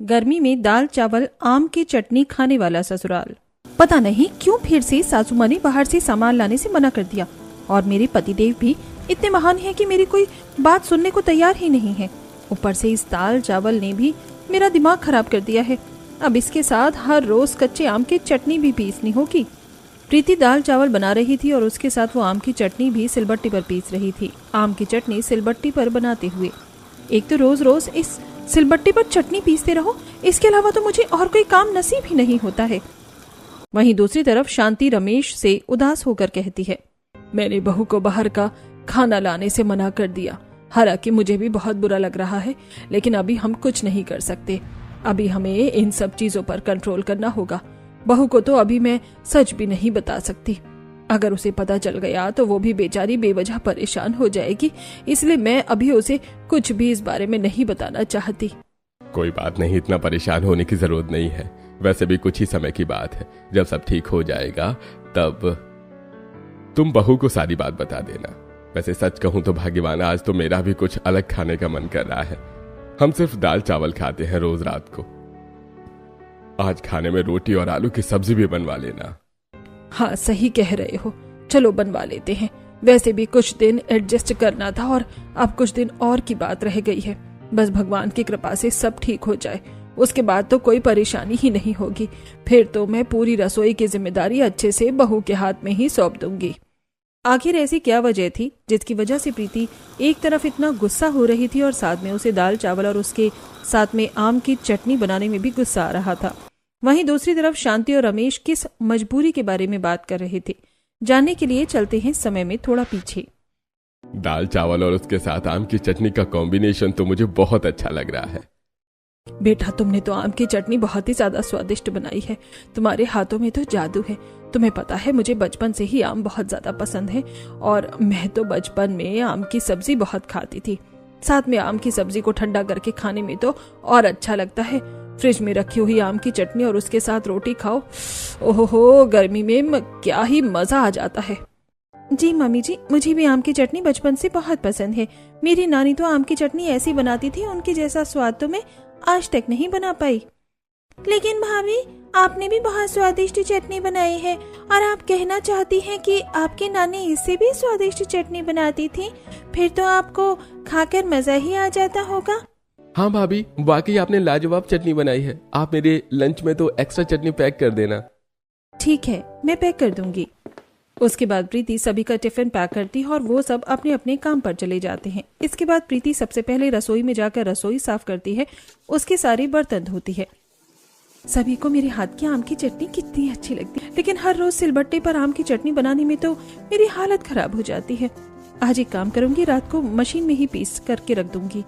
गर्मी में दाल चावल आम की चटनी खाने वाला ससुराल। पता नहीं क्यों फिर से सासू माँ ने बाहर से सामान लाने से मना कर दिया, और मेरे पतिदेव भी इतने महान हैं कि मेरी कोई बात सुनने को तैयार ही नहीं है। ऊपर से इस दाल चावल ने भी मेरा दिमाग खराब कर दिया है। अब इसके साथ हर रोज कच्चे आम की चटनी भी पीसनी होगी। प्रीति दाल चावल बना रही थी और उसके साथ वो आम की चटनी भी सिलबट्टी पर पीस रही थी। आम की चटनी सिलबट्टी पर बनाते हुए, एक तो रोज रोज इस सिलबट्टी पर चटनी पीसते रहो, इसके अलावा तो मुझे और कोई काम नसीब ही नहीं होता है। वहीं दूसरी तरफ शांति रमेश से उदास होकर कहती है, मैंने बहू को बाहर का खाना लाने से मना कर दिया। हालांकि मुझे भी बहुत बुरा लग रहा है, लेकिन अभी हम कुछ नहीं कर सकते। अभी हमें इन सब चीजों पर कंट्रोल करना होगा। बहू को तो अभी मैं सच भी नहीं बता सकती। अगर उसे पता चल गया तो वो भी बेचारी बेवजह परेशान हो जाएगी, इसलिए मैं अभी उसे कुछ भी इस बारे में नहीं बताना चाहती। कोई बात नहीं, इतना परेशान होने की जरूरत नहीं है। वैसे भी कुछ ही समय की बात है, जब सब ठीक हो जाएगा तब तुम बहू को सारी बात बता देना। वैसे सच कहूं तो भाग्यवान, आज तो मेरा भी कुछ अलग खाने का मन कर रहा है। हम सिर्फ दाल चावल खाते हैं रोज रात को। आज खाने में रोटी और आलू की सब्जी भी बनवा लेना। हाँ सही कह रहे हो, चलो बनवा लेते हैं। वैसे भी कुछ दिन एडजस्ट करना था और अब कुछ दिन और की बात रह गई है। बस भगवान की कृपा से सब ठीक हो जाए, उसके बाद तो कोई परेशानी ही नहीं होगी। फिर तो मैं पूरी रसोई की जिम्मेदारी अच्छे से बहू के हाथ में ही सौंप दूंगी। आखिर ऐसी क्या वजह थी जिसकी वजह से प्रीति एक तरफ इतना गुस्सा हो रही थी और साथ में उसे दाल चावल और उसके साथ में आम की चटनी बनाने में भी गुस्सा आ रहा था। वहीं दूसरी तरफ शांति और रमेश किस मजबूरी के बारे में बात कर रहे थे, जानने के लिए चलते हैं समय में थोड़ा पीछे। दाल चावल और उसके साथ आम की चटनी का कॉम्बिनेशन तो मुझे बहुत अच्छा लग रहा है। बेटा, तुमने तो आम की चटनी बहुत ही ज्यादा स्वादिष्ट बनाई है। तुम्हारे हाथों में तो जादू है। तुम्हें पता है मुझे बचपन से ही आम बहुत ज्यादा पसंद है, और मैं तो बचपन में आम की सब्जी बहुत खाती थी। साथ में आम की सब्जी को ठंडा करके खाने में तो और अच्छा लगता है। फ्रिज में रखी हुई आम की चटनी और उसके साथ रोटी खाओ, ओहो, गर्मी में क्या ही मजा आ जाता है। जी मम्मी जी, मुझे भी आम की चटनी बचपन से बहुत पसंद है। मेरी नानी तो आम की चटनी ऐसी बनाती थी, उनके जैसा स्वाद तो मैं आज तक नहीं बना पाई। लेकिन भाभी, आपने भी बहुत स्वादिष्ट चटनी बनाई है, और आप कहना चाहती हैं कि आपकी नानी इससे भी स्वादिष्ट चटनी बनाती थी? फिर तो आपको खाकर मजा ही आ जाता होगा। हाँ भाभी, वाकई आपने लाजवाब चटनी बनाई है। आप मेरे लंच में तो एक्स्ट्रा चटनी पैक कर देना। ठीक है, मैं पैक कर दूंगी। उसके बाद प्रीति सभी का टिफिन पैक करती है और वो सब अपने अपने काम पर चले जाते हैं। इसके बाद प्रीति सबसे पहले रसोई में जाकर रसोई साफ करती है, उसके सारे बर्तन धोती है। सभी को मेरे हाथ की आम की चटनी कितनी अच्छी लगती है, लेकिन हर रोज सिलबट्टे पर आम की चटनी बनाने में तो मेरी हालत खराब हो जाती है। आज एक काम करूंगी, रात को मशीन में ही पीस करके रख दूंगी।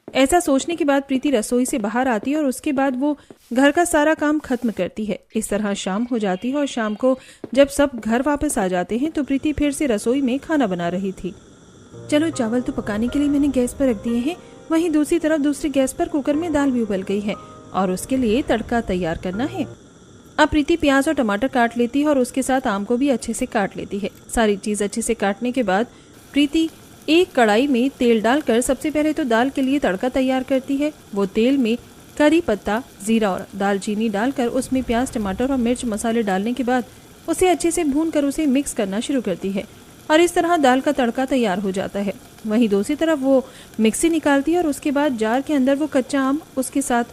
ऐसा सोचने के बाद प्रीति रसोई से बाहर आती है और उसके बाद वो घर का सारा काम खत्म करती है। इस तरह शाम हो जाती है और शाम को जब सब घर वापस आ जाते हैं तो प्रीति फिर से रसोई में खाना बना रही थी। चलो, चावल तो पकाने के लिए मैंने गैस पर रख दिए हैं। वहीं दूसरी तरफ दूसरे गैस पर कुकर में दाल भी उबल गई है और उसके लिए तड़का तैयार करना है। अब प्रीति प्याज और टमाटर काट लेती है और उसके साथ आम को भी अच्छे से काट लेती है। सारी चीज अच्छे से काटने के बाद प्रीति एक कढ़ाई में तेल डालकर सबसे पहले तो दाल के लिए तड़का तैयार करती है। वो तेल में करी पत्ता, जीरा और दालचीनी डालकर उसमें प्याज, टमाटर और मिर्च मसाले डालने के बाद उसे अच्छे से भूनकर उसे मिक्स करना शुरू करती है और इस तरह दाल का तड़का तैयार हो जाता है। वहीं दूसरी तरफ वो मिक्सी निकालती है और उसके बाद जार के अंदर वो कच्चा आम, उसके साथ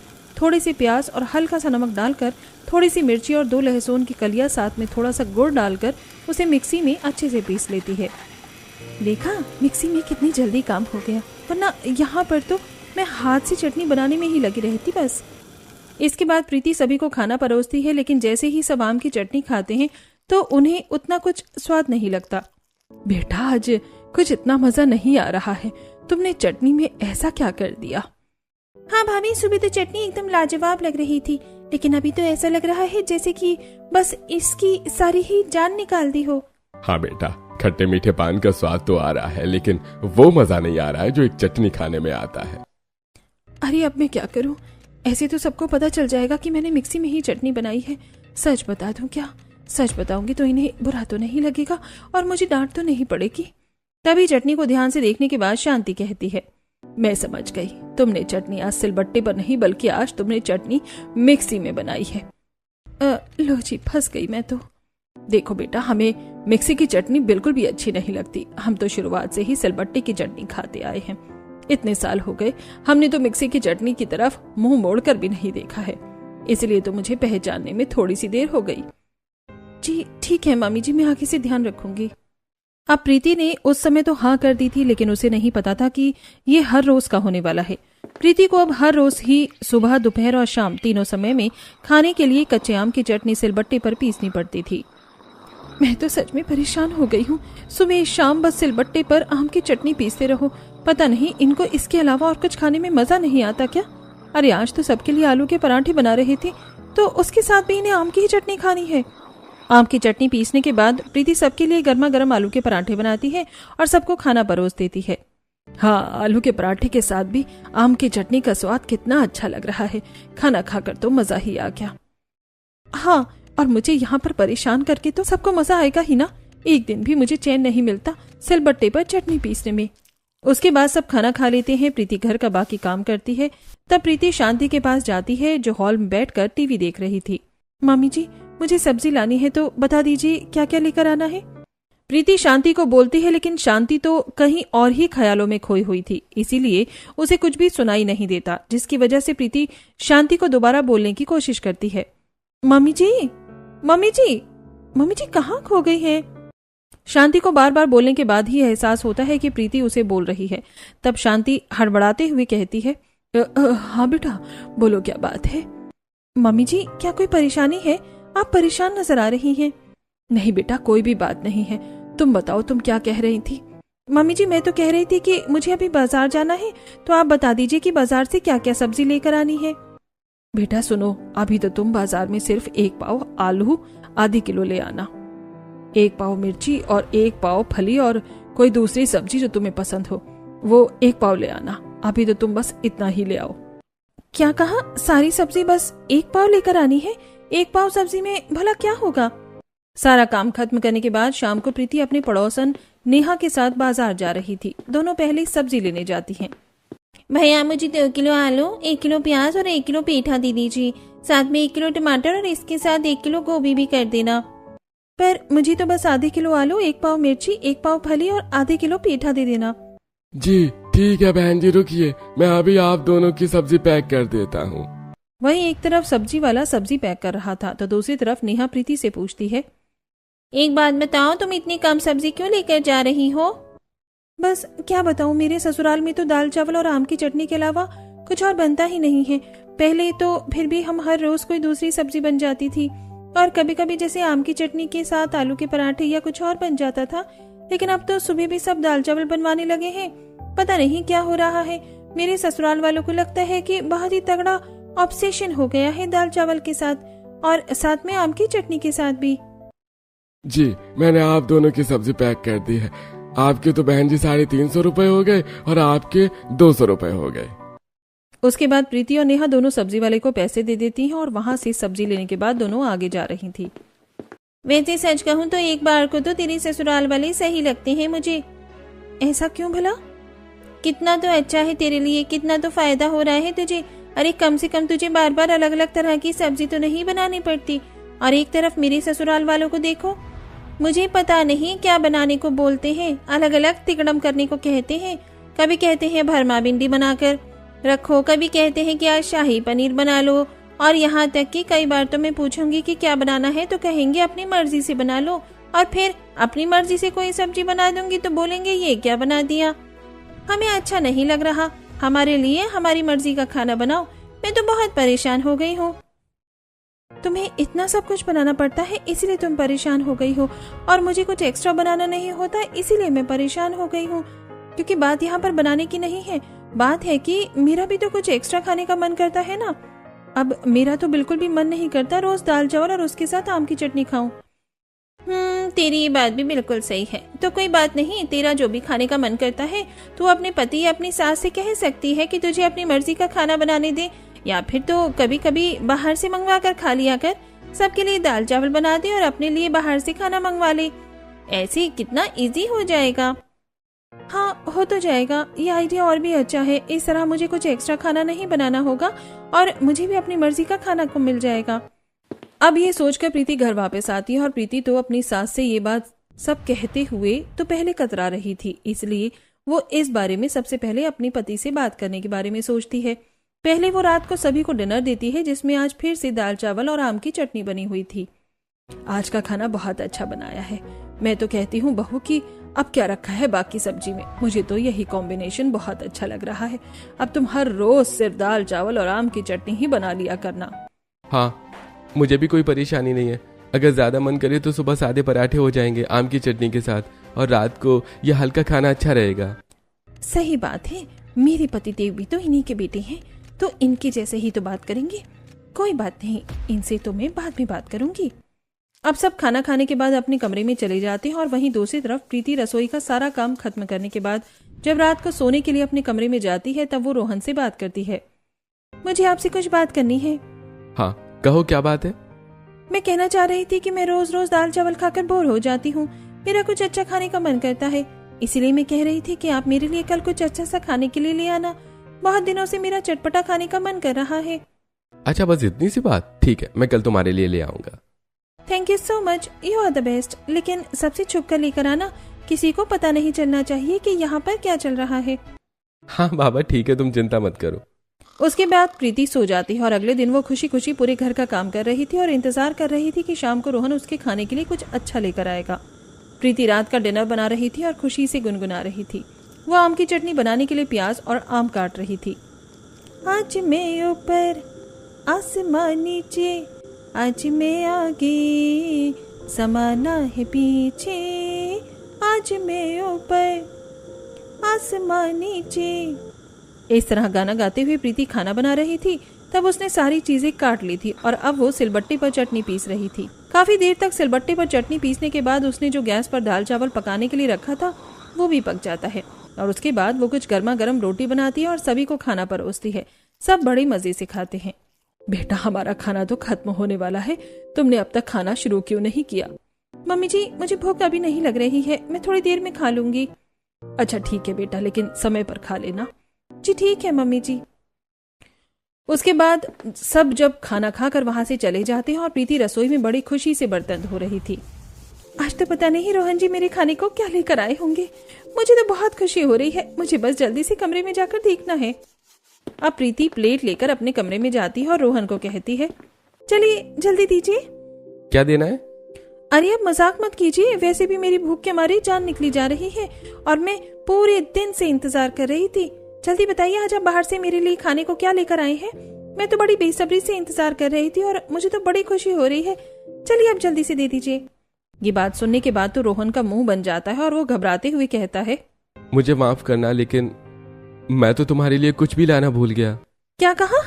थोड़े से प्याज और हल्का सा नमक डालकर, थोड़ी सी मिर्ची और 2 लहसुन की कलियां, साथ में थोड़ा सा गुड़ डालकर उसे मिक्सी में अच्छे से पीस लेती है। देखा, मिक्सी में कितनी जल्दी काम हो गया, वरना यहाँ पर तो मैं हाथ से चटनी बनाने में ही लगी रहती बस। इसके बाद प्रीति सभी को खाना परोसती है, लेकिन जैसे ही सब आम की चटनी खाते हैं तो उन्हें उतना कुछ स्वाद नहीं लगता। बेटा, आज कुछ इतना मजा नहीं आ रहा है, तुमने चटनी में ऐसा क्या कर दिया? हाँ भाभी, सुबह तो चटनी एकदम लाजवाब लग रही थी, लेकिन अभी तो ऐसा लग रहा है जैसे कि बस इसकी सारी ही जान निकाल दी हो। हाँ बेटा, खट्टे मीठे पान का स्वाद तो आ रहा है, लेकिन वो मजा नहीं आ रहा है जो एक चटनी खाने में आता है। अरे अब मैं क्या करूं? ऐसे तो सबको पता चल जाएगा कि मैंने मिक्सी में ही चटनी बनाई है। सच बता दूं क्या? सच बताऊंगी तो इन्हें बुरा तो नहीं लगेगा और मुझे डांट तो नहीं पड़ेगी। तभी चटनी को ध्यान से देखने के बाद शांति कहती है, मैं समझ गई, तुमने चटनी आज सिलबट्टे पर नहीं बल्कि आज तुमने चटनी मिक्सी में बनाई है। लो जी, फंस गई मैं तो। देखो बेटा, हमें मिक्सी की चटनी बिल्कुल भी अच्छी नहीं लगती। हम तो शुरुआत से ही सिलबट्टे की चटनी खाते आए हैं। इतने साल हो गए, हमने तो मिक्सी की चटनी की तरफ मुंह मोड़कर भी नहीं देखा है, इसलिए तो मुझे पहचानने में थोड़ी सी देर हो गई। जी ठीक है मामी जी, मैं आगे से ध्यान रखूंगी। अब प्रीति ने उस समय तो हाँ कर दी थी, लेकिन उसे नहीं पता था कि ये हर रोज का होने वाला है। प्रीति को अब हर रोज ही सुबह, दोपहर और शाम तीनों समय में खाने के लिए कच्चे आम की चटनी सिलबट्टे पर पीसनी पड़ती थी। मैं तो सच में परेशान हो गई हूँ। सुबह शाम बस सिलबट्टे पर आम की चटनी पीसते रहो। पता नहीं इनको इसके अलावा और कुछ खाने में मजा नहीं आता क्या? अरे आज तो सबके लिए आलू के पराठे बना रहे थे, तो उसके साथ भी इन्हें आम की ही चटनी खानी है। आम की चटनी पीसने के बाद प्रीति सबके लिए गर्मा गर्म आलू के पराठे बनाती है और सबको खाना परोस देती है। हाँ, आलू के पराठे के साथ भी आम की चटनी का स्वाद कितना अच्छा लग रहा है। खाना खाकर तो मजा ही आ गया। हाँ, और मुझे यहाँ पर परेशान करके तो सबको मजा आएगा ही ना। एक दिन भी मुझे चैन नहीं मिलता सिलबट्टे पर चटनी पीसने में। उसके बाद सब खाना खा लेते हैं। प्रीति घर का बाकी काम करती है। तब प्रीति शांति के पास जाती है, जो हॉल में बैठकर टीवी देख रही थी। मामी जी, मुझे सब्जी लानी है, तो बता दीजिए क्या क्या लेकर आना है। प्रीति शांति को बोलती है, लेकिन शांति तो कहीं और ही ख्यालों में खोई हुई थी, इसीलिए उसे कुछ भी सुनाई नहीं देता, जिसकी वजह से प्रीति शांति को दोबारा बोलने की कोशिश करती है। मम्मी जी, मम्मी जी, मम्मी जी कहाँ खो गई है? शांति को बार बार बोलने के बाद ही एहसास होता है कि प्रीति उसे बोल रही है। तब शांति हड़बड़ाते हुए कहती है, हाँ बेटा, बोलो क्या बात है? मम्मी जी, क्या कोई परेशानी है? आप परेशान नजर आ रही हैं। नहीं बेटा, कोई भी बात नहीं है। तुम बताओ, तुम क्या कह रही थी? मम्मी जी, मैं तो कह रही थी कि मुझे अभी बाजार जाना है, तो आप बता दीजिए कि बाजार से क्या क्या सब्जी लेकर आनी है। बेटा सुनो, अभी तो तुम बाजार में सिर्फ 1 पाव आलू आधी किलो ले आना, 1 पाव मिर्ची और 1 पाव फली और कोई दूसरी सब्जी जो तुम्हें पसंद हो वो 1 पाव ले आना। अभी तो तुम बस इतना ही ले आओ। क्या कहा? सारी सब्जी बस 1 पाव लेकर आनी है? 1 पाव सब्जी में भला क्या होगा? सारा काम खत्म करने के बाद शाम को प्रीति अपने पड़ोसन नेहा के साथ बाजार जा रही थी। दोनों पहले सब्जी लेने जाती हैं। भैया, मुझे 2 किलो आलू, 1 किलो प्याज और 1 किलो पेठा दे दीजिए। साथ में 1 किलो टमाटर और इसके साथ 1 किलो गोभी भी कर देना। पर मुझे तो बस आधे किलो आलू, 1 पाव मिर्ची, 1 पाव फली और आधे किलो पेठा दे देना। जी ठीक है बहन जी, रुकिए, मैं अभी आप दोनों की सब्जी पैक कर देता हूँ। वहीं एक तरफ सब्जी वाला सब्जी पैक कर रहा था, तो दूसरी तरफ नेहा प्रीति से पूछती है, एक बात बताओ, तुम इतनी कम सब्जी क्यों लेकर जा रही हो? बस क्या बताऊं, मेरे ससुराल में तो दाल चावल और आम की चटनी के अलावा कुछ और बनता ही नहीं है। पहले तो फिर भी हम हर रोज कोई दूसरी सब्जी बन जाती थी, और कभी कभी जैसे आम की चटनी के साथ आलू के पराठे या कुछ और बन जाता था। लेकिन अब तो सुबह भी सब दाल चावल बनवाने लगे हैं। पता नहीं क्या हो रहा है। मेरे ससुराल वालों को लगता है कि बहुत ही तगड़ा ऑब्सेशन हो गया है दाल चावल के साथ, और साथ में आम की चटनी के साथ भी। जी, मैंने आप दोनों की सब्जी पैक कर दी है। आपके तो बहन जी 350 रुपए हो गए और आपके 200 रुपए हो गए। उसके बाद प्रीति और नेहा दोनों सब्जी वाले को पैसे दे देती हैं, और वहां से सब्जी लेने के बाद दोनों आगे जा रही थी। वैसे सच कहूँ तो एक बार को तो तेरे ससुराल वाले सही लगते हैं मुझे। ऐसा क्यों भला? कितना तो अच्छा है तेरे लिए, कितना तो फायदा हो रहा है तुझे। अरे कम से कम तुझे बार बार अलग अलग तरह की सब्जी तो नहीं बनानी पड़ती। और एक तरफ मेरे ससुराल वालों को देखो, मुझे पता नहीं क्या बनाने को बोलते हैं, अलग अलग तिकड़म करने को कहते हैं। कभी कहते हैं भरमा भिंडी बनाकर रखो, कभी कहते हैं कि आज शाही पनीर बना लो, और यहाँ तक कि कई बार तो मैं पूछूंगी कि क्या बनाना है तो कहेंगे अपनी मर्जी से बना लो, और फिर अपनी मर्जी से कोई सब्जी बना दूंगी तो बोलेंगे ये क्या बना दिया। हमें अच्छा नहीं लग रहा, हमारे लिए हमारी मर्जी का खाना बनाओ। मैं तो बहुत परेशान हो गई हूँ। तुम्हें इतना सब कुछ बनाना पड़ता है इसीलिए तुम परेशान हो गई हो, और मुझे कुछ एक्स्ट्रा बनाना नहीं होता इसीलिए मैं परेशान हो गई हूँ। क्योंकि बात यहाँ पर बनाने की नहीं है, बात है कि मेरा भी तो कुछ एक्स्ट्रा खाने का मन करता है ना। अब मेरा तो बिल्कुल भी मन नहीं करता रोज दाल चावल और उसके साथ आम की चटनी खाऊं। तेरी ये बात भी बिल्कुल सही है। तो कोई बात नहीं, तेरा जो भी खाने का मन करता है तू अपने पति या अपनी सास से कह सकती है कि तुझे अपनी मर्जी का खाना बनाने दे, या फिर तो कभी कभी बाहर से मंगवा कर खा लिया कर। सबके लिए दाल चावल बना दे और अपने लिए बाहर से खाना मंगवा ले। ऐसे कितना इजी हो जाएगा। हाँ, हो तो जाएगा। ये आइडिया और भी अच्छा है। इस तरह मुझे कुछ एक्स्ट्रा खाना नहीं बनाना होगा और मुझे भी अपनी मर्जी का खाना को मिल जाएगा। अब ये सोचकर प्रीति घर वापस आती है और प्रीति तो अपनी सास से ये बात सब कहते हुए तो पहले कतरा रही थी, इसलिए वो इस बारे में सबसे पहले अपनी पति से बात करने के बारे में सोचती है। पहले वो रात को सभी को डिनर देती है, जिसमें आज फिर से दाल चावल और आम की चटनी बनी हुई थी। आज का खाना बहुत अच्छा बनाया है। मैं तो कहती हूँ बहू की अब क्या रखा है बाकी सब्जी में। मुझे तो यही कॉम्बिनेशन बहुत अच्छा लग रहा है। अब तुम हर रोज सिर्फ दाल चावल और आम की चटनी ही बना लिया करना। हाँ, मुझे भी कोई परेशानी नहीं है। अगर ज्यादा मन करे तो सुबह सादे पराठे हो जाएंगे आम की चटनी के साथ, और रात को ये हल्का खाना अच्छा रहेगा। सही बात है। मेरे पति देव भी तो इन्हीं के बेटे हैं, तो इनके जैसे ही तो बात करेंगे। कोई बात नहीं, इनसे तो मैं बाद में बात करूंगी। अब सब खाना खाने के बाद अपने कमरे में चले जाते हैं और वहीं दूसरी तरफ प्रीति रसोई का सारा काम खत्म करने के बाद जब रात को सोने के लिए अपने कमरे में जाती है तब वो रोहन से बात करती है। मुझे आपसे कुछ बात करनी है। हाँ कहो, क्या बात है? मैं कहना चाह रही थी कि मैं रोज रोज दाल चावल खाकर बोर हो जाती हूँ। मेरा कुछ अच्छा खाने का मन करता है, इसीलिए मैं कह रही थी कि आप मेरे लिए कल कुछ अच्छा सा खाने के लिए ले आना। बहुत दिनों से मेरा चटपटा खाने का मन कर रहा है। अच्छा, बस इतनी सी बात? ठीक है, मैं कल तुम्हारे लिए ले आऊंगा। Thank you so much, you are the best. लेकिन सबसे छुप कर लेकर आना, किसी को पता नहीं चलना चाहिए कि यहाँ पर क्या चल रहा है। हाँ बाबा ठीक है, तुम चिंता मत करो। उसके बाद प्रीति सो जाती है और अगले दिन वो खुशी खुशी पूरे घर का काम कर रही थी और इंतजार कर रही थी कि शाम को रोहन उसके खाने के लिए कुछ अच्छा लेकर आएगा। प्रीति रात का डिनर बना रही थी और खुशी से गुनगुना रही थी। वो आम की चटनी बनाने के लिए प्याज और आम काट रही थी। आज मैं ऊपर आसमान नीचे, आज मैं आगे ज़माना है पीछे, आज मैं ऊपर आसमान नीचे। इस तरह गाना गाते हुए प्रीति खाना बना रही थी। तब उसने सारी चीजें काट ली थी और अब वो सिलबट्टे पर चटनी पीस रही थी। काफी देर तक सिलबट्टे पर चटनी पीसने के बाद उसने जो गैस पर दाल चावल पकाने के लिए रखा था वो भी पक जाता है और उसके बाद वो कुछ गर्मा गर्म रोटी बनाती है और सभी को खाना परोसती है। सब बड़े मजे से खाते हैं। बेटा, हमारा खाना तो खत्म होने वाला है, तुमने अब तक खाना शुरू क्यों नहीं किया? मम्मी जी, मुझे भूख अभी नहीं लग रही है, मैं थोड़ी देर में खा लूंगी। अच्छा ठीक है बेटा, लेकिन समय पर खा लेना। जी ठीक है मम्मी जी। उसके बाद सब जब खाना खाकर वहां से चले जाते हैं और प्रीति रसोई में बड़ी खुशी से बर्तन धो रही थी। आज तो पता नहीं रोहन जी मेरे खाने को क्या लेकर आए होंगे। मुझे तो बहुत खुशी हो रही है, मुझे बस जल्दी से कमरे में जाकर देखना है। अब प्रीति प्लेट लेकर अपने कमरे में जाती है और रोहन को कहती है, चलिए जल्दी दीजिए। क्या देना है? अरे अब मजाक मत कीजिए, वैसे भी मेरी भूख के मारे जान निकली जा रही है और मैं पूरे दिन से इंतजार कर रही थी। जल्दी बताइए, आज आप बाहर से मेरे लिए खाने को क्या लेकर आए हैं? मैं तो बड़ी बेसब्री से इंतजार कर रही थी और मुझे तो बड़ी खुशी हो रही है। चलिए अब जल्दी से दे दीजिए। ये बात सुनने के बाद तो रोहन का मुंह बन जाता है और वो घबराते हुए कहता है, मुझे माफ करना, लेकिन मैं तो तुम्हारे लिए कुछ भी लाना भूल गया। क्या कहा?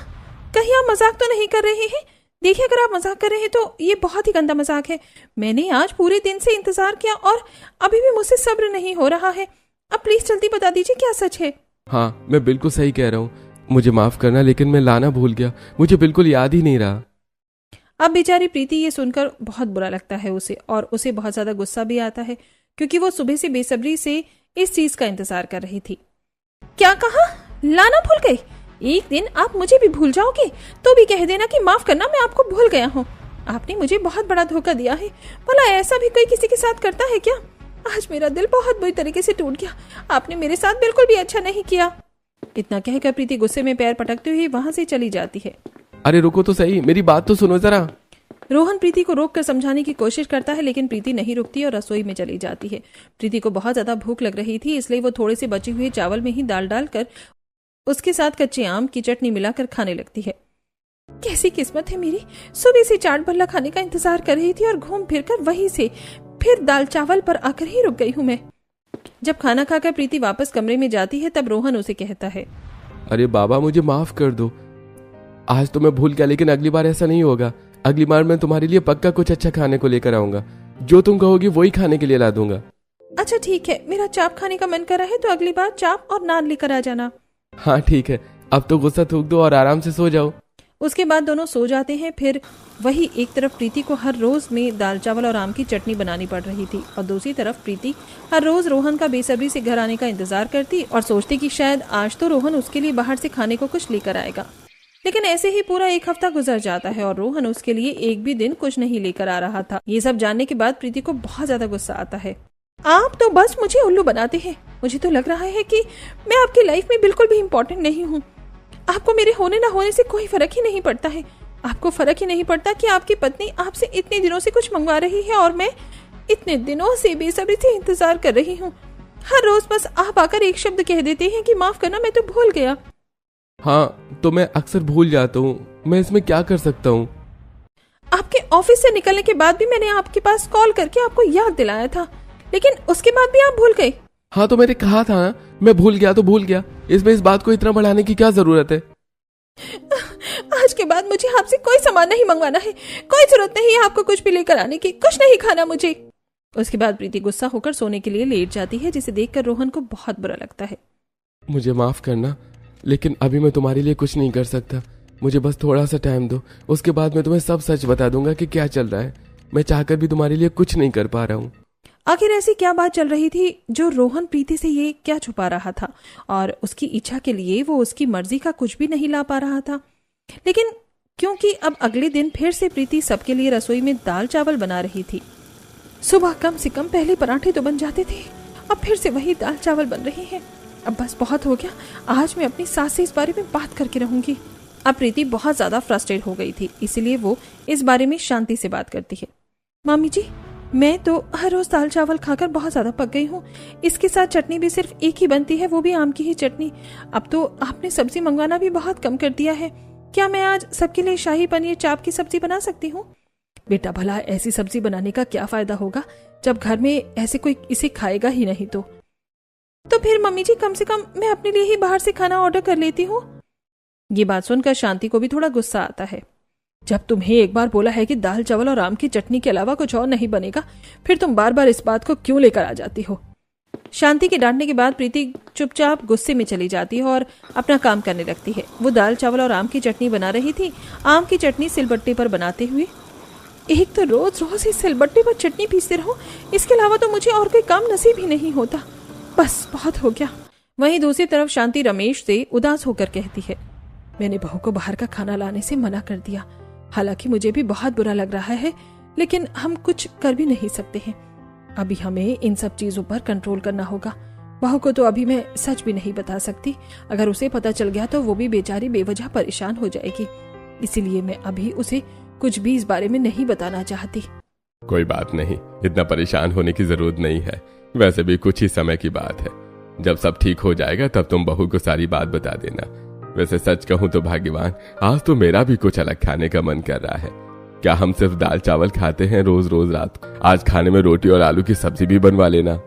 कहीं आप मजाक तो नहीं कर रहे हैं? देखिए, अगर आप मजाक कर रहे हैं तो ये बहुत ही गंदा मजाक है। मैंने आज पूरे दिन से इंतजार किया और अभी भी मुझसे सब्र नहीं हो रहा है। अब प्लीज जल्दी बता दीजिए क्या सच है। हाँ, मैं बिल्कुल सही कह रहा हूँ। मुझे माफ करना, लेकिन मैं लाना भूल गया, मुझे बिल्कुल याद ही नहीं रहा। अब बेचारी प्रीति ये सुनकर बहुत बुरा लगता है उसे, और उसे बहुत ज्यादा गुस्सा भी आता है क्योंकि वो सुबह से बेसब्री से इस चीज का इंतजार कर रही थी। क्या कहा? लाना भूल गई? एक दिन आप मुझे भी भूल जाओगे तो भी कह देना कि माफ करना, मैं आपको भूल गया हूँ। आपने मुझे बहुत बड़ा धोखा दिया है। भला ऐसा भी कोई किसी के साथ करता है क्या? आज मेरा दिल बहुत बुरी तरीके से टूट गया। आपने मेरे साथ बिल्कुल भी अच्छा नहीं किया। इतना कहकर प्रीति गुस्से में पैर पटकते हुए वहां से चली जाती है। अरे रुको तो सही, मेरी बात तो सुनो जरा। रोहन प्रीति को रोककर समझाने की कोशिश करता है, लेकिन प्रीति नहीं रुकती और रसोई में चली जाती है। प्रीति को बहुत ज्यादा भूख लग रही थी, इसलिए वो थोड़े से बचे हुए चावल में ही दाल डालकर उसके साथ कच्चे आम की चटनी मिलाकर खाने लगती है। कैसी किस्मत है मेरी, सुबह से चाट भल्ला खाने का इंतजार कर रही थी और घूम फिर कर वहीं से फिर दाल चावल पर आकर ही रुक गई हूँ मैं। जब खाना खाकर प्रीति वापस कमरे में जाती है तब रोहन उसे कहता है, अरे बाबा मुझे माफ कर दो, आज तो मैं भूल गया, लेकिन अगली बार ऐसा नहीं होगा। अगली बार मैं तुम्हारे लिए पक्का कुछ अच्छा खाने को लेकर आऊंगा। जो तुम कहोगी वही खाने के लिए ला दूंगा। अच्छा ठीक है, मेरा चाप खाने का मन कर रहा है तो अगली बार चाप और नान लेकर आ जाना। हाँ ठीक है, अब तो गुस्सा थूक दो और आराम से सो जाओ। उसके बाद दोनों सो जाते हैं। फिर वही एक तरफ प्रीति को हर रोज में दाल चावल और आम की चटनी बनानी पड़ रही थी और दूसरी तरफ प्रीति हर रोज रोहन का बेसब्री से घर आने का इंतजार करती और सोचती कि शायद आज तो रोहन उसके लिए बाहर से खाने को कुछ लेकर आएगा। लेकिन ऐसे ही पूरा एक हफ्ता गुजर जाता है और रोहन उसके लिए एक भी दिन कुछ नहीं लेकर आ रहा था। ये सब जानने के बाद प्रीति को बहुत ज्यादा गुस्सा आता है। आप तो बस मुझे उल्लू बनाते हैं। मुझे तो लग रहा है कि मैं आपकी लाइफ में बिल्कुल भी इम्पोर्टेंट नहीं हूँ। आपको मेरे होने ना होने से कोई फर्क ही नहीं पड़ता है। आपको फर्क ही नहीं पड़ता कि आपकी पत्नी आपसे इतने दिनों से कुछ मंगवा रही है और मैं इतने दिनों से बेसब्री से इंतजार कर रही हूँ। हर रोज बस आप आकर एक शब्द कह देते हैं कि माफ करना, मैं तो भूल गया। हाँ, तो मैं अक्सर भूल जाता हूँ। मैं इसमें क्या कर सकता हूँ? आपके ऑफिस से निकलने के बाद भी मैंने आपके पास कॉल करके आपको याद दिलाया था, लेकिन उसके बाद भी आप भूल गए। हाँ, तो मैंने कहा था ना, मैं भूल गया तो भूल गया। इसमें इस बात को इतना बढ़ाने की क्या जरूरत है? आज के बाद मुझे आपसे कोई सामान नहीं मंगवाना है। कोई जरूरत नहीं है आपको कुछ भी लेकर आने की। कुछ नहीं खाना मुझे। उसके बाद प्रीति गुस्सा होकर सोने के लिए लेट जाती है, जिसे देखकर रोहन को बहुत बुरा लगता है। मुझे माफ करना, लेकिन अभी मैं तुम्हारे लिए कुछ नहीं कर सकता। मुझे बस थोड़ा सा टाइम दो, उसके बाद मैं तुम्हें सब सच बता दूंगा कि क्या चल रहा है। मैं चाहकर भी तुम्हारे लिए कुछ नहीं कर पा रहा हूँ। आखिर ऐसी क्या बात चल रही थी जो रोहन प्रीति से ये क्या छुपा रहा था, और उसकी इच्छा के लिए वो उसकी मर्जी का कुछ भी नहीं ला पा रहा था। लेकिन क्योंकि अब अगले दिन फिर से प्रीति सबके लिए रसोई में दाल चावल बना रही थी। सुबह कम से कम पहले पराठे तो बन जाते थे, अब फिर से वही दाल चावल बन रहे हैं। अब बस बहुत हो गया। आज मैं अपनी सास से इस बारे में बात करके रहूंगी। अब प्रीति बहुत ज्यादा फ्रस्ट्रेट हो गई थी, इसीलिए वो इस बारे में शांति से बात करती है। मामी जी, मैं तो हर रोज दाल चावल खाकर बहुत ज्यादा पक गई हूँ। इसके साथ चटनी भी सिर्फ एक ही बनती है, वो भी आम की ही चटनी। अब तो आपने सब्जी मंगवाना भी बहुत कम कर दिया है। क्या मैं आज सबके लिए शाही पनीर चाप की सब्जी बना सकती हूँ? बेटा, भला ऐसी सब्जी बनाने का क्या फायदा होगा जब घर में ऐसे कोई इसे खाएगा ही नहीं। तो फिर मम्मी जी, कम से कम मैं अपने लिए ही बाहर से खाना ऑर्डर कर लेती हूँ। ये बात सुनकर शांति को भी थोड़ा गुस्सा आता है। जब तुम्हें एक बार बोला है कि दाल चावल और आम की चटनी के अलावा कुछ और नहीं बनेगा, फिर तुम बार बार इस बात को क्यों लेकर आ जाती हो? शांति के डांटने के बाद प्रीति चुपचाप गुस्से में चली जाती है और अपना काम करने लगती है। वो दाल चावल और आम की चटनी बना रही थी। आम की चटनी सिलबट्टे पर बनाते हुए, एक तो रोज रोज इस सिलबट्टे पर चटनी पीसते रहो, इसके अलावा तो मुझे और कोई काम नसीब ही नहीं होता। बस बहुत हो गया। वहीं दूसरी तरफ शांति रमेश से उदास होकर कहती है, मैंने बहू को बाहर का खाना लाने से मना कर दिया। हालांकि मुझे भी बहुत बुरा लग रहा है, लेकिन हम कुछ कर भी नहीं सकते हैं। अभी हमें इन सब चीजों पर कंट्रोल करना होगा। बहू को तो अभी मैं सच भी नहीं बता सकती। अगर उसे पता चल गया तो वो भी बेचारी बेवजह परेशान हो जाएगी। इसीलिए मैं अभी उसे कुछ भी इस बारे में नहीं बताना चाहती। कोई बात नहीं, इतना परेशान होने की जरूरत नहीं है। वैसे भी कुछ ही समय की बात है। जब सब ठीक हो जाएगा तब तुम बहू को सारी बात बता देना। वैसे सच कहूं तो भाग्यवान, आज तो मेरा भी कुछ अलग खाने का मन कर रहा है। क्या हम सिर्फ दाल चावल खाते हैं रोज रोज रात? आज खाने में रोटी और आलू की सब्जी भी बनवा लेना।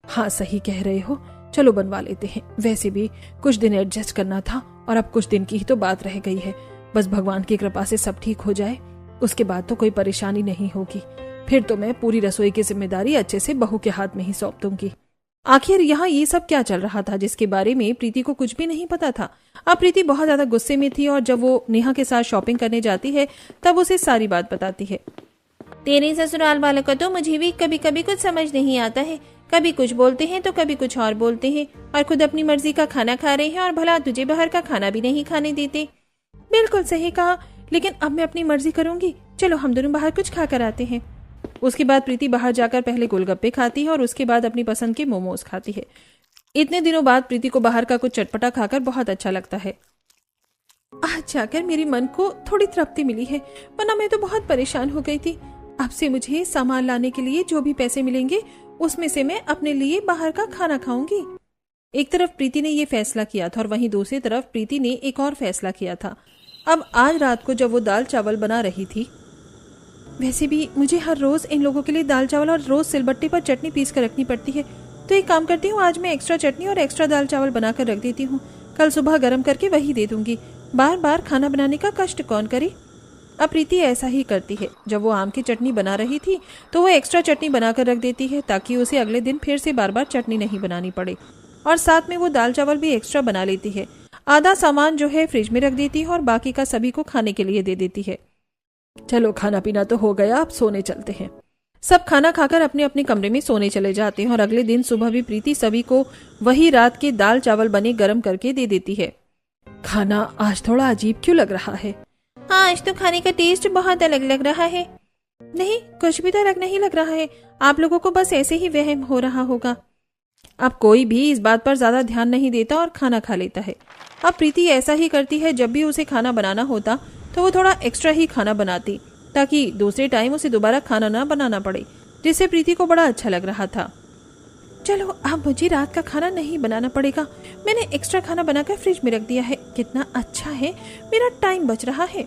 हाँ, सही कह रहे हो। चलो बनवा लेते हैं। वैसे भी कुछ दिन एडजस्ट करना था और अब कुछ दिन की ही तो बात रह गई है। बस भगवान की कृपा से सब ठीक हो जाए, उसके बाद तो कोई परेशानी नहीं होगी। फिर तो मैं पूरी रसोई की जिम्मेदारी अच्छे से बहू के हाथ में ही सौंप दूंगी। आखिर यहाँ ये सब क्या चल रहा था जिसके बारे में प्रीति को कुछ भी नहीं पता था। अब प्रीति बहुत ज्यादा गुस्से में थी और जब वो नेहा के साथ शॉपिंग करने जाती है तब उसे सारी बात बताती है। तेरे ससुराल वालों का तो मुझे भी कभी कभी कुछ समझ नहीं आता है। कभी कुछ बोलते हैं तो कभी कुछ और बोलते हैं, और खुद अपनी मर्जी का खाना खा रहे हैं और भला तुझे बाहर का खाना भी नहीं खाने देते। बिल्कुल सही कहा, लेकिन अब मैं अपनी मर्जी करूंगी। चलो हम दोनों बाहर कुछ खा कर आते हैं। उसके बाद प्रीति बाहर जाकर पहले गोलगप्पे खाती है और उसके बाद अपनी पसंद के मोमोज खाती है। इतने दिनों बाद प्रीति को बाहर का कुछ चटपटा खाकर बहुत अच्छा लगता है। आज जाकर मेरे मन को थोड़ी तृप्ति मिली है, वरना मैं तो बहुत परेशान हो गई थी। अब से मुझे सामान लाने के लिए जो भी पैसे मिलेंगे उसमें से मैं अपने लिए बाहर का खाना खाऊंगी। एक तरफ प्रीति ने ये फैसला किया था और वहीं दूसरी तरफ प्रीति ने एक और फैसला किया था। अब आज रात को जब वो दाल चावल बना रही थी, वैसे भी मुझे हर रोज इन लोगों के लिए दाल चावल और रोज सिलबट्टे पर चटनी पीस कर रखनी पड़ती है, तो एक काम करती हूँ, आज मैं एक्स्ट्रा चटनी और एक्स्ट्रा दाल चावल बनाकर रख देती हूँ। कल सुबह गर्म करके वही दे दूंगी। बार बार खाना बनाने का कष्ट कौन करे। अब प्रीति ऐसा ही करती है। जब वो आम की चटनी बना रही थी तो वो एक्स्ट्रा चटनी बनाकर रख देती है ताकि उसे अगले दिन फिर से बार बार चटनी नहीं बनानी पड़े, और साथ में वो दाल चावल भी एक्स्ट्रा बना लेती है। आधा सामान जो है फ्रिज में रख देती है और बाकी का सभी को खाने के लिए दे देती है। चलो खाना पीना तो हो गया, अब सोने चलते हैं। सब खाना खाकर अपने अपने कमरे में सोने चले जाते हैं और अगले दिन सुबह भी प्रीति सभी को वही रात के दाल चावल बने गर्म करके दे देती है। खाना आज थोड़ा अजीब क्यों लग रहा है? हाँ, आज तो खाने का टेस्ट बहुत अलग लग रहा है। नहीं, कुछ भी तो अलग नहीं लग रहा है। आप लोगों को बस ऐसे ही वहम हो रहा होगा। अब कोई भी इस बात पर ज्यादा ध्यान नहीं देता और खाना खा लेता है। अब प्रीति ऐसा ही करती है, जब भी उसे खाना बनाना होता तो वो थोड़ा एक्स्ट्रा ही खाना बनाती ताकि दूसरे टाइम उसे दोबारा खाना ना बनाना पड़े, जिससे प्रीति को बड़ा अच्छा लग रहा था। चलो अब मुझे रात का खाना नहीं बनाना पड़ेगा, मैंने एक्स्ट्रा खाना बनाकर फ्रिज में रख दिया है। कितना अच्छा है, मेरा टाइम बच रहा है।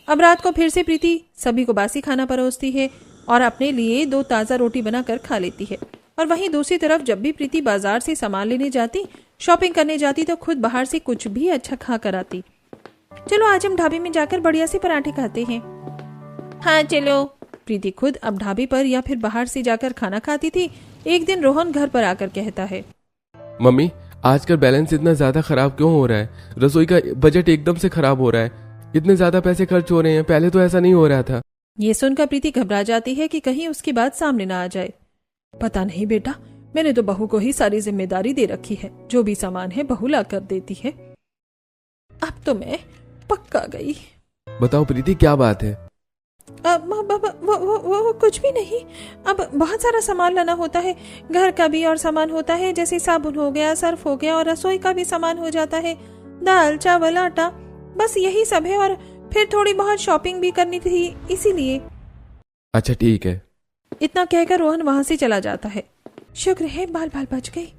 अब रात को फिर से प्रीति सभी को बासी खाना परोसती है और अपने लिए 2 ताज़ा रोटी बनाकर खा लेती है। और वहीं दूसरी तरफ जब भी प्रीति बाजार से सामान लेने जाती, शॉपिंग करने जाती, तो खुद बाहर से कुछ भी अच्छा खा कर आती। चलो आज हम ढाबे में जाकर बढ़िया से पराठे खाते हैं। हाँ चलो। प्रीति खुद अब ढाबे पर या फिर बाहर से जाकर खाना खाती थी। एक दिन रोहन घर पर आकर कहता है, मम्मी आजकल बैलेंस इतना ज्यादा खराब क्यों हो रहा है? रसोई का बजट एकदम से खराब हो रहा है, इतने ज्यादा पैसे खर्च हो रहे हैं, पहले तो ऐसा नहीं हो रहा था। ये सुनकर प्रीति घबरा जाती है कि कहीं उसकी बात सामने ना आ जाए। पता नहीं बेटा, मैंने तो बहू को ही सारी जिम्मेदारी दे रखी है, जो भी सामान है बहू ला कर देती है। अब तो मैं पक्का गई। बताओ प्रीति क्या बात है? वो कुछ भी नहीं। अब बहुत सारा सामान लाना होता है, घर का भी और सामान होता है, जैसे साबुन हो गया, सर्फ हो गया, और रसोई का भी सामान हो जाता है, दाल चावल आटा, बस यही सब है। और फिर थोड़ी बहुत शॉपिंग भी करनी थी, इसीलिए। अच्छा ठीक है। इतना कहकर रोहन वहां से चला जाता है। शुक्र है बाल बाल बच गई।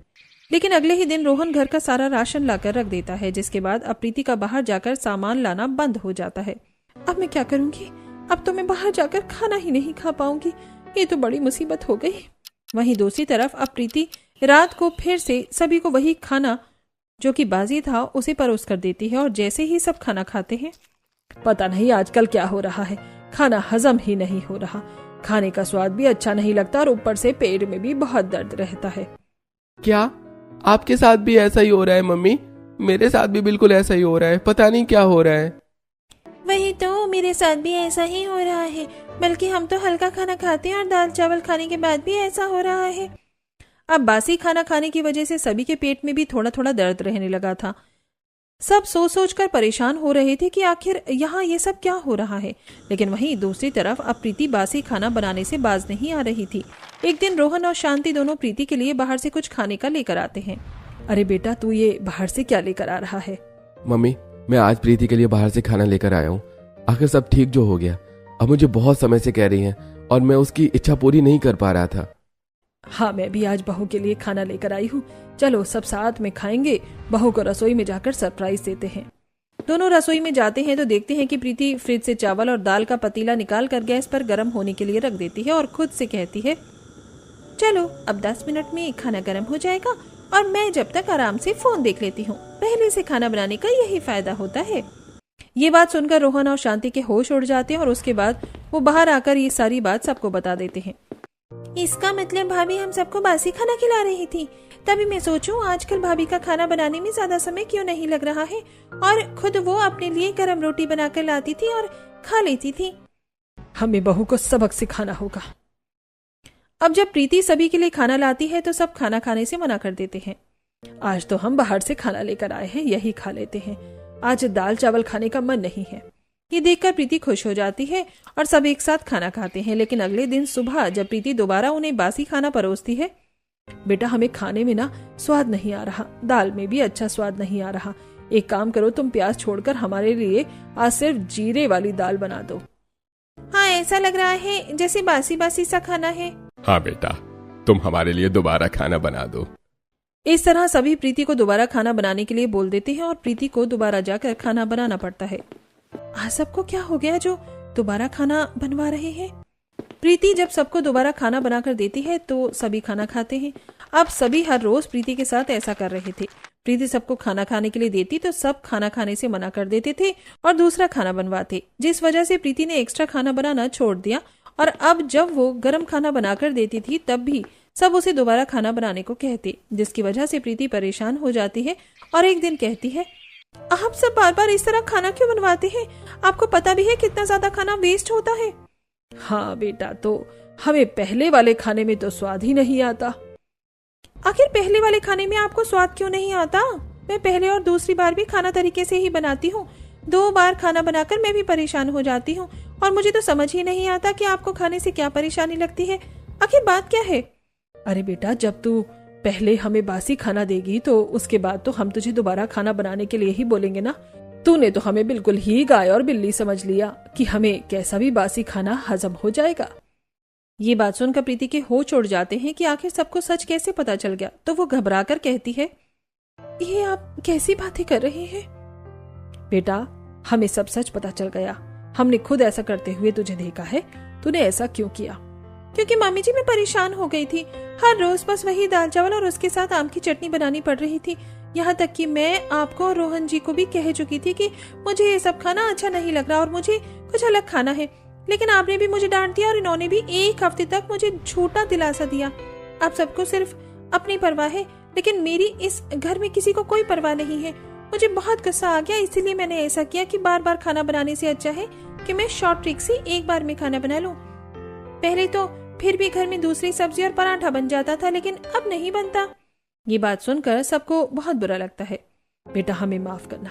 लेकिन अगले ही दिन रोहन घर का सारा राशन लाकर रख देता है, जिसके बाद अब प्रीति का बाहर जाकर सामान लाना बंद हो जाता है। अब मैं क्या करूंगी? अब तो मैं बाहर जाकर खाना ही नहीं खा पाऊंगी, ये तो बड़ी मुसीबत हो गई। वहीं दूसरी तरफ अब प्रीति रात को फिर से सभी को वही खाना जो कि बाजी था उसे परोस कर देती है। और जैसे ही सब खाना खाते हैं, पता नहीं आजकल क्या हो रहा है, खाना हजम ही नहीं हो रहा, खाने का स्वाद भी अच्छा नहीं लगता और ऊपर से पेट में भी बहुत दर्द रहता है। क्या आपके साथ भी ऐसा ही हो रहा है मम्मी? मेरे साथ भी बिल्कुल ऐसा ही हो रहा है, पता नहीं क्या हो रहा है। वही तो, मेरे साथ भी ऐसा ही हो रहा है, बल्कि हम तो हल्का खाना खाते हैं और दाल चावल खाने के बाद भी ऐसा हो रहा है। अब बासी खाना खाने की वजह से सभी के पेट में भी थोड़ा थोड़ा दर्द रहने लगा था। सब सोच सोच कर परेशान हो रहे थे कि आखिर यहाँ ये सब क्या हो रहा है। लेकिन वहीं दूसरी तरफ अब प्रीति बासी खाना बनाने से बाज नहीं आ रही थी। एक दिन रोहन और शांति दोनों प्रीति के लिए बाहर से कुछ खाने का लेकर आते हैं। अरे बेटा, तू ये बाहर से क्या लेकर आ रहा है? मम्मी मैं आज प्रीति के लिए बाहर से खाना लेकर आया हूँ। आखिर सब ठीक जो हो गया, अब मुझे बहुत समय से कह रही है और मैं उसकी इच्छा पूरी नहीं कर पा रहा था। हाँ, मैं भी आज बहू के लिए खाना लेकर आई हूँ, चलो सब साथ में खाएंगे। बहू को रसोई में जाकर सरप्राइज देते हैं। दोनों रसोई में जाते हैं तो देखते हैं कि प्रीति फ्रिज से चावल और दाल का पतीला निकाल कर गैस पर गर्म होने के लिए रख देती है और खुद से कहती है, चलो अब 10 मिनट में खाना गर्म हो जाएगा और मैं जब तक आराम से फोन देख लेती हूँ। पहले से खाना बनाने का यही फायदा होता है। ये बात सुनकर रोहन और शांति के होश उड़ जाते हैं और उसके बाद वो बाहर आकर ये सारी बात सबको बता देते हैं। इसका मतलब भाभी हम सबको बासी खाना खिला रही थी। तभी मैं सोचूं आजकल भाभी का खाना बनाने में ज्यादा समय क्यों नहीं लग रहा है, और खुद वो अपने लिए गरम रोटी बनाकर लाती थी और खा लेती थी। हमें बहू को सबक सिखाना होगा। अब जब प्रीति सभी के लिए खाना लाती है तो सब खाना खाने से मना कर देते हैं। आज तो हम बाहर से खाना लेकर आए हैं, यही खा लेते हैं, आज दाल चावल खाने का मन नहीं है। ये देखकर प्रीति खुश हो जाती है और सब एक साथ खाना खाते हैं। लेकिन अगले दिन सुबह जब प्रीति दोबारा उन्हें बासी खाना परोसती है, बेटा हमें खाने में ना स्वाद नहीं आ रहा, दाल में भी अच्छा स्वाद नहीं आ रहा, एक काम करो तुम प्याज छोड़कर हमारे लिए आज सिर्फ जीरे वाली दाल बना दो। हाँ, ऐसा लग रहा है जैसे बासी बासी सा खाना है। हाँ बेटा, तुम हमारे लिए दोबारा खाना बना दो। इस तरह सभी प्रीति को दोबारा खाना बनाने के लिए बोल देते हैं और प्रीति को दोबारा जाकर खाना बनाना पड़ता है। आज सबको क्या हो गया जो दोबारा खाना बनवा रहे हैं? प्रीति जब सबको दोबारा खाना बनाकर देती है तो सभी खाना खाते हैं। अब सभी हर रोज प्रीति के साथ ऐसा कर रहे थे। प्रीति सबको खाना खाने के लिए देती तो सब खाना खाने से मना कर देते थे और दूसरा खाना बनवाते, जिस वजह से प्रीति ने एक्स्ट्रा खाना बनाना छोड़ दिया। और अब जब वो गर्म खाना बनाकर देती थी तब भी सब उसे दोबारा खाना बनाने को कहते, जिसकी वजह से प्रीति परेशान हो जाती है और एक दिन कहती है, आप सब बार बार इस तरह खाना क्यों बनवाते हैं? आपको पता भी है कितना ज्यादा खाना वेस्ट होता है। हाँ बेटा, तो हमें पहले वाले खाने में तो स्वाद ही नहीं आता। आखिर पहले वाले खाने में आपको स्वाद क्यों नहीं आता? मैं पहले और दूसरी बार भी खाना तरीके से ही बनाती हूँ। 2 बार खाना बनाकर मैं भी परेशान हो जाती हूँ और मुझे तो समझ ही नहीं आता कि आपको खाने से क्या परेशानी लगती है। आखिर बात क्या है? अरे बेटा, जब तू पहले हमें बासी खाना देगी तो उसके बाद तो हम तुझे दोबारा खाना बनाने के लिए ही बोलेंगे ना। तूने तो हमें बिल्कुल ही गाय और बिल्ली समझ लिया कि हमें कैसा भी बासी खाना हजम हो जाएगा। ये बात सुनकर प्रीति के होश उड़ जाते हैं कि आखिर सबको सच कैसे पता चल गया। तो वो घबरा कर कहती है, ये आप कैसी बातें कर रहे हैं? बेटा, हमें सब सच पता चल गया। हमने खुद ऐसा करते हुए तुझे देखा है। तूने ऐसा क्यों किया? क्योंकि मामी जी मैं परेशान हो गई थी। हर रोज बस वही दाल चावल और उसके साथ आम की चटनी बनानी पड़ रही थी। यहाँ तक कि मैं आपको और रोहन जी को भी कह चुकी थी कि मुझे ये सब खाना अच्छा नहीं लग रहा और मुझे कुछ अलग खाना है, लेकिन आपने भी मुझे डांट दिया और इन्होंने भी 1 हफ्ते तक मुझे झूठा दिलासा दिया। आप सबको सिर्फ अपनी परवाह है, लेकिन मेरी इस घर में किसी को कोई परवाह नहीं है। मुझे बहुत गुस्सा आ गया, इसीलिए मैंने ऐसा किया कि बार बार खाना बनाने से अच्छा है कि मैं शॉर्ट ट्रिक से एक बार में खाना बना लूं। पहले तो फिर भी घर में दूसरी सब्जी और पराठा बन जाता था, लेकिन अब नहीं बनता। ये बात सुनकर सबको बहुत बुरा लगता है। बेटा, हमें माफ करना।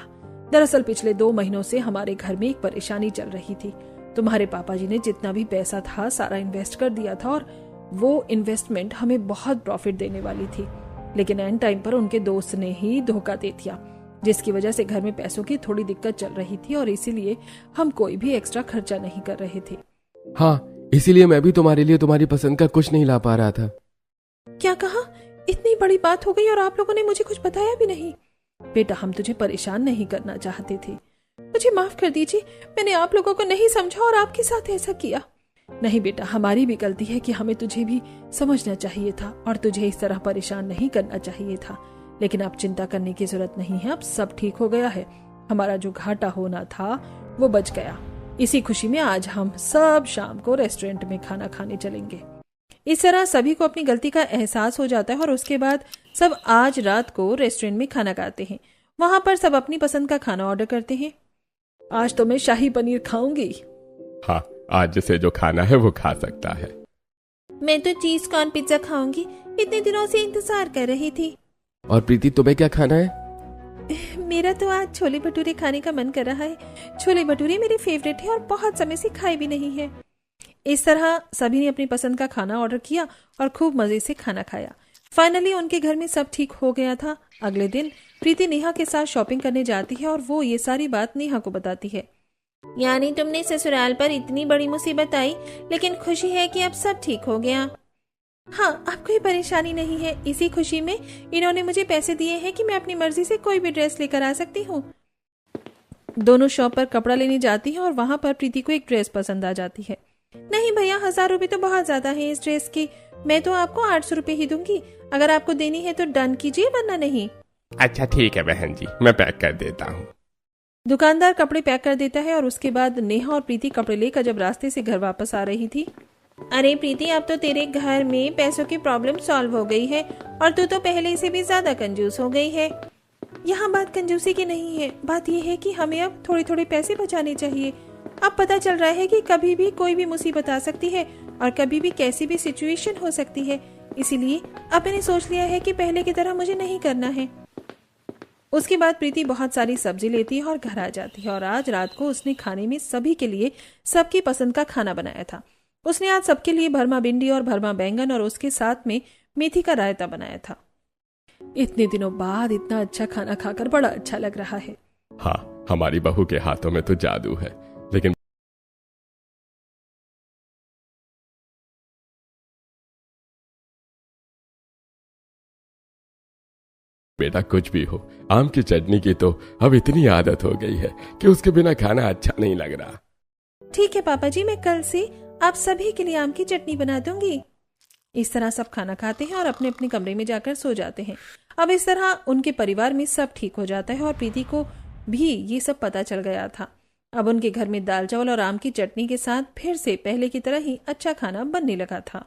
दरअसल पिछले 2 महीनों से हमारे घर में एक परेशानी चल रही थी। तुम्हारे पापा जी ने जितना भी पैसा था सारा इन्वेस्ट कर दिया था और वो इन्वेस्टमेंट हमें बहुत प्रॉफिट देने वाली थी, लेकिन एंड टाइम पर उनके दोस्त ने ही धोखा दे दिया, जिसकी वजह से घर में पैसों की थोड़ी दिक्कत चल रही थी और इसीलिए हम कोई भी एक्स्ट्रा खर्चा नहीं कर रहे थे। हाँ, इसीलिए मैं भी तुम्हारे लिए तुम्हारी पसंद का कुछ नहीं ला पा रहा था। क्या कहा? इतनी बड़ी बात हो गई और आप लोगों ने मुझे कुछ बताया भी नहीं। बेटा, हम तुझे परेशान नहीं करना चाहते थे। मुझे माफ कर दीजिए, मैंने आप लोगों को नहीं समझा और आपके साथ ऐसा किया। नहीं बेटा, हमारी भी गलती है कि हमें तुझे भी समझना चाहिए था और तुझे इस तरह परेशान नहीं करना चाहिए था। लेकिन अब चिंता करने की जरूरत नहीं है, अब सब ठीक हो गया है। हमारा जो घाटा होना था वो बच गया। इसी खुशी में आज हम सब शाम को रेस्टोरेंट में खाना खाने चलेंगे। इस तरह सभी को अपनी गलती का एहसास हो जाता है और उसके बाद सब आज रात को रेस्टोरेंट में खाना खाते हैं। वहां पर सब अपनी पसंद का खाना ऑर्डर करते हैं। आज तो मैं शाही पनीर खाऊंगी। हाँ, आज जिसे जो खाना है वो खा सकता है। मैं तो चीज कॉर्न पिज्जा खाऊंगी, इतने दिनों से इंतजार कर रही थी। और प्रीति, तुम्हें क्या खाना है? मेरा तो आज छोले भटूरे खाने का मन कर रहा है। छोले भटूरे मेरे फेवरेट है और बहुत समय से खाए भी नहीं है। इस तरह सभी ने अपनी पसंद का खाना ऑर्डर किया और खूब मजे से खाना खाया। फाइनली उनके घर में सब ठीक हो गया था। अगले दिन प्रीति नेहा के साथ शॉपिंग करने जाती है और वो ये सारी बात नेहा को बताती है। यानी तुमने ससुराल पर इतनी बड़ी मुसीबत आई, लेकिन खुशी है कि अब सब ठीक हो गया। हाँ, अब कोई परेशानी नहीं है। इसी खुशी में इन्होंने मुझे पैसे दिए हैं कि मैं अपनी मर्जी से कोई भी ड्रेस लेकर आ सकती हूँ। दोनों शॉप पर कपड़ा लेने जाती हैं और वहां पर प्रीति को एक ड्रेस पसंद आ जाती है। नहीं भैया, 1000 रुपए तो बहुत ज्यादा है इस ड्रेस की। मैं तो आपको 800 रुपए ही दूंगी। अगर आपको देनी है तो डन कीजिए, वरना नहीं। अच्छा ठीक है बहन जी, मैं पैक कर देता हूँ। दुकानदार कपड़े पैक कर देता है और उसके बाद नेहा और प्रीति कपड़े लेकर जब रास्ते से घर वापस आ रही थी। अरे प्रीति, अब तो तेरे घर में पैसों की प्रॉब्लम सॉल्व हो गई है और तू तो पहले से भी ज्यादा कंजूस हो गई है। यहाँ बात कंजूसी की नहीं है, बात यह है कि हमें अब थोड़े थोड़े पैसे बचाने चाहिए। अब पता चल रहा है कि कभी भी कोई भी मुसीबत आ सकती है और कभी भी कैसी भी सिचुएशन हो सकती है। इसीलिए अब मैंने सोच लिया है कि पहले की तरह मुझे नहीं करना है। उसके बाद प्रीति बहुत सारी सब्जी लेती है और घर आ जाती है और आज रात को उसने खाने में सभी के लिए सबकी पसंद का खाना बनाया था। उसने आज सबके लिए भरमा भिंडी और भरमा बैंगन और उसके साथ में मेथी का रायता बनाया था। इतने दिनों बाद इतना अच्छा खाना खाकर बड़ा अच्छा लग रहा है। हाँ, हमारी बहू के हाथों में तो जादू है। लेकिन बेटा, कुछ भी हो, आम की चटनी की तो अब इतनी आदत हो गई है कि उसके बिना खाना अच्छा नहीं लग रहा। ठीक है पापा जी, मैं कल से आप सभी के लिए आम की चटनी बना दूंगी। इस तरह सब खाना खाते हैं और अपने अपने कमरे में जाकर सो जाते हैं। अब इस तरह उनके परिवार में सब ठीक हो जाता है और प्रीति को भी ये सब पता चल गया था। अब उनके घर में दाल चावल और आम की चटनी के साथ फिर से पहले की तरह ही अच्छा खाना बनने लगा था।